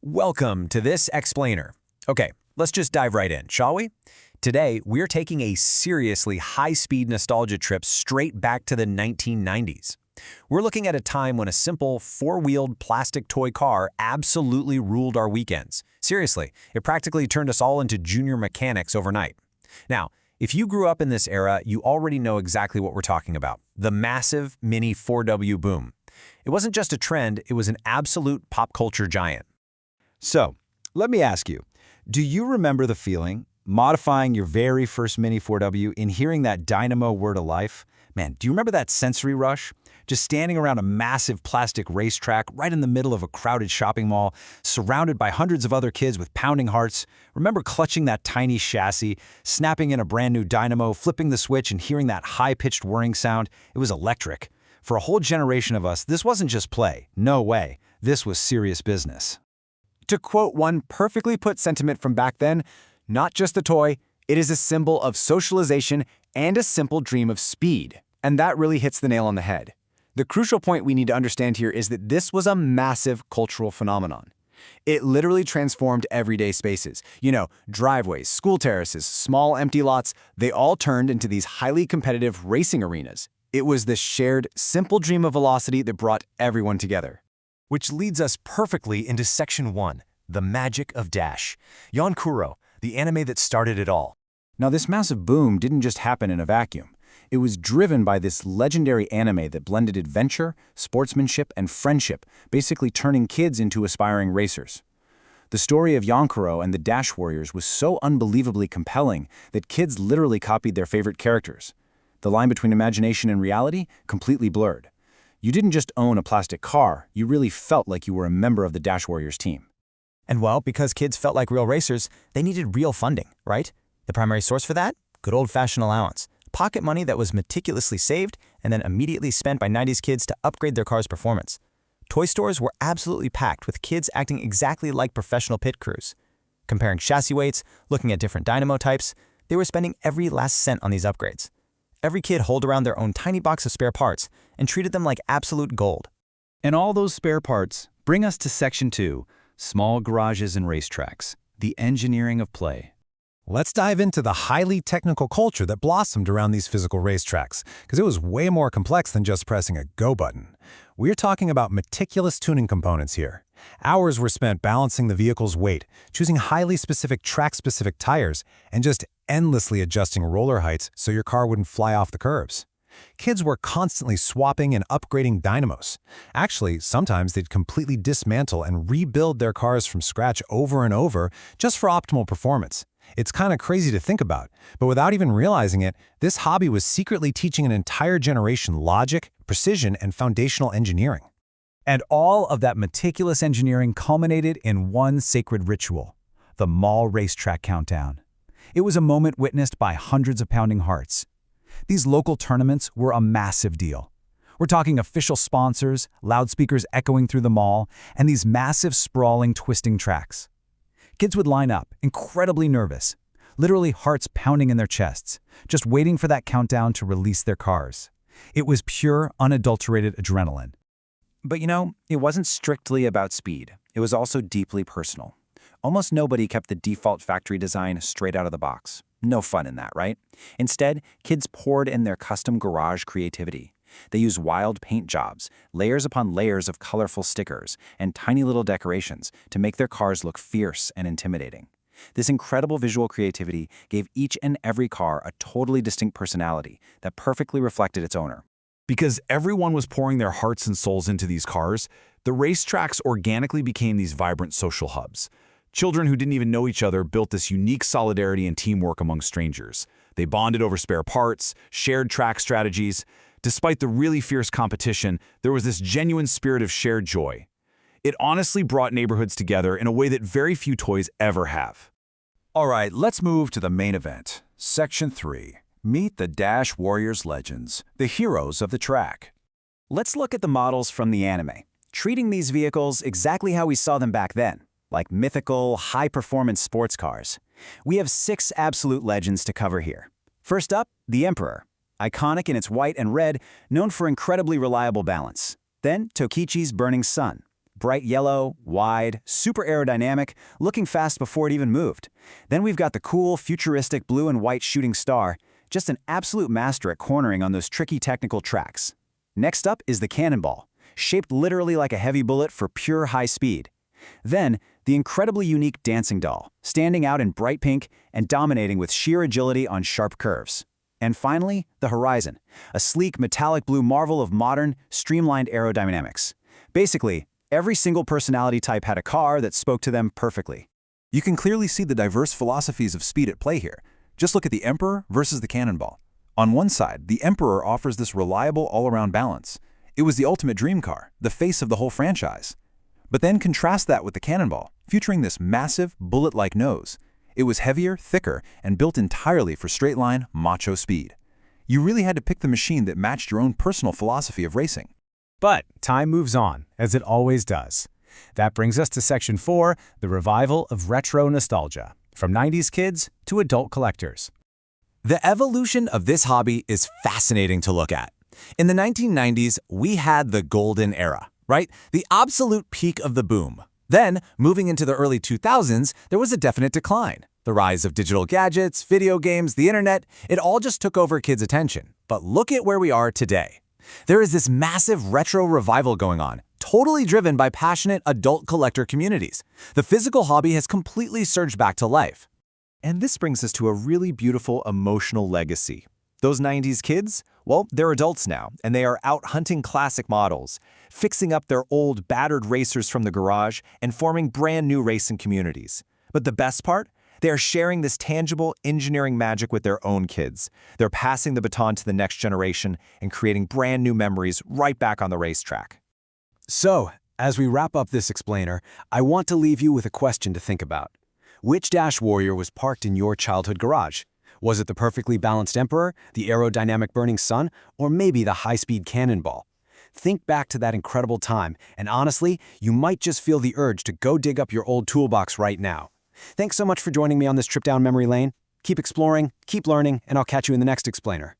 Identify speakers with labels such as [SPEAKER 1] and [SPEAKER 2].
[SPEAKER 1] Welcome to this explainer. Okay, let's just dive right in, shall we? Today, we're taking a seriously high-speed nostalgia trip straight back to the 1990s. We're looking at a time when a simple, four-wheeled plastic toy car absolutely ruled our weekends. Seriously, it practically turned us all into junior mechanics overnight. Now, if you grew up in this era, you already know exactly what we're talking about. The massive Mini 4W boom. It wasn't just a trend, it was an absolute pop culture giant.
[SPEAKER 2] So, let me ask you, do you remember the feeling, modifying your very first Mini 4W and hearing that dynamo whir to life? Man, do you remember that sensory rush? Just standing around a massive plastic racetrack right in the middle of a crowded shopping mall, surrounded by hundreds of other kids with pounding hearts. Remember clutching that tiny chassis, snapping in a brand new dynamo, flipping the switch and hearing that high-pitched whirring sound? It was electric. For a whole generation of us, this wasn't just play. No way. This was serious business.
[SPEAKER 3] To quote one perfectly put sentiment from back then, not just a toy, it is a symbol of socialization and a simple dream of speed. And that really hits the nail on the head. The crucial point we need to understand here is that this was a massive cultural phenomenon. It literally transformed everyday spaces. Driveways, school terraces, small empty lots, they all turned into these highly competitive racing arenas. It was the shared, simple dream of velocity that brought everyone together.
[SPEAKER 1] Which leads us perfectly into Section 1, the magic of Dash. Yonkuro, the anime that started it all.
[SPEAKER 2] Now, this massive boom didn't just happen in a vacuum. It was driven by this legendary anime that blended adventure, sportsmanship, and friendship, basically turning kids into aspiring racers. The story of Yonkuro and the Dash Warriors was so unbelievably compelling that kids literally copied their favorite characters. The line between imagination and reality completely blurred. You didn't just own a plastic car, you really felt like you were a member of the Dash Warriors team.
[SPEAKER 4] And well, because kids felt like real racers, they needed real funding, right? The primary source for that? Good old-fashioned allowance. Pocket money that was meticulously saved and then immediately spent by 90s kids to upgrade their car's performance. Toy stores were absolutely packed with kids acting exactly like professional pit crews. Comparing chassis weights, looking at different dynamo types, they were spending every last cent on these upgrades. Every kid hauled around their own tiny box of spare parts and treated them like absolute gold.
[SPEAKER 2] And all those spare parts bring us to Section 2, small garages and racetracks, the engineering of play.
[SPEAKER 5] Let's dive into the highly technical culture that blossomed around these physical racetracks, because it was way more complex than just pressing a go button. We're talking about meticulous tuning components here. Hours were spent balancing the vehicle's weight, choosing highly specific track-specific tires, and just endlessly adjusting roller heights so your car wouldn't fly off the curbs. Kids were constantly swapping and upgrading dynamos. Actually, sometimes they'd completely dismantle and rebuild their cars from scratch over and over just for optimal performance. It's kind of crazy to think about, but without even realizing it, this hobby was secretly teaching an entire generation logic, precision, and foundational engineering.
[SPEAKER 6] And all of that meticulous engineering culminated in one sacred ritual, the mall racetrack countdown. It was a moment witnessed by hundreds of pounding hearts. These local tournaments were a massive deal. We're talking official sponsors, loudspeakers echoing through the mall, and these massive, sprawling, twisting tracks. Kids would line up, incredibly nervous, literally hearts pounding in their chests, just waiting for that countdown to release their cars. It was pure, unadulterated adrenaline.
[SPEAKER 3] But it wasn't strictly about speed. It was also deeply personal. Almost nobody kept the default factory design straight out of the box. No fun in that, right? Instead, kids poured in their custom garage creativity. They used wild paint jobs, layers upon layers of colorful stickers, and tiny little decorations to make their cars look fierce and intimidating. This incredible visual creativity gave each and every car a totally distinct personality that perfectly reflected its owner.
[SPEAKER 7] Because everyone was pouring their hearts and souls into these cars, the racetracks organically became these vibrant social hubs. Children who didn't even know each other built this unique solidarity and teamwork among strangers. They bonded over spare parts, shared track strategies. Despite the really fierce competition, there was this genuine spirit of shared joy. It honestly brought neighborhoods together in a way that very few toys ever have.
[SPEAKER 2] All right, let's move to the main event. Section 3. Meet the Dash Warriors legends, the heroes of the track.
[SPEAKER 3] Let's look at the models from the anime, treating these vehicles exactly how we saw them back then, like mythical, high-performance sports cars. We have 6 absolute legends to cover here. First up, the Emperor. Iconic in its white and red, known for incredibly reliable balance. Then, Tokichi's Burning Sun. bright yellow, wide, super aerodynamic, looking fast before it even moved. Then we've got the cool, futuristic blue and white shooting star, just an absolute master at cornering on those tricky technical tracks. Next up is the cannonball, shaped literally like a heavy bullet for pure high speed. Then, the incredibly unique dancing doll, standing out in bright pink and dominating with sheer agility on sharp curves. And finally, the Horizon, a sleek metallic blue marvel of modern, streamlined aerodynamics. Basically, every single personality type had a car that spoke to them perfectly.
[SPEAKER 2] You can clearly see the diverse philosophies of speed at play here. Just look at the Emperor versus the Cannonball. On one side, the Emperor offers this reliable all-around balance. It was the ultimate dream car, the face of the whole franchise. But then contrast that with the Cannonball, featuring this massive, bullet-like nose. It was heavier, thicker, and built entirely for straight-line, macho speed. You really had to pick the machine that matched your own personal philosophy of racing.
[SPEAKER 6] But time moves on, as it always does. That brings us to Section 4, the revival of retro nostalgia, from 90s kids to adult collectors.
[SPEAKER 3] The evolution of this hobby is fascinating to look at. In the 1990s, we had the golden era, right? The absolute peak of the boom. Then, moving into the early 2000s, there was a definite decline. The rise of digital gadgets, video games, the internet, it all just took over kids' attention. But look at where we are today. There is this massive retro revival going on, totally driven by passionate adult collector communities. The physical hobby has completely surged back to life.
[SPEAKER 1] And this brings us to a really beautiful emotional legacy. Those 90s kids, well, they're adults now, and they are out hunting classic models, fixing up their old, battered racers from the garage, and forming brand new racing communities. But the best part? They are sharing this tangible engineering magic with their own kids. They're passing the baton to the next generation and creating brand new memories right back on the racetrack.
[SPEAKER 6] So, as we wrap up this explainer, I want to leave you with a question to think about. Which Dash Warrior was parked in your childhood garage? Was it the perfectly balanced Emperor, the aerodynamic Burning Sun, or maybe the high-speed Cannonball? Think back to that incredible time, and honestly, you might just feel the urge to go dig up your old toolbox right now. Thanks so much for joining me on this trip down memory lane. Keep exploring, keep learning, and I'll catch you in the next explainer.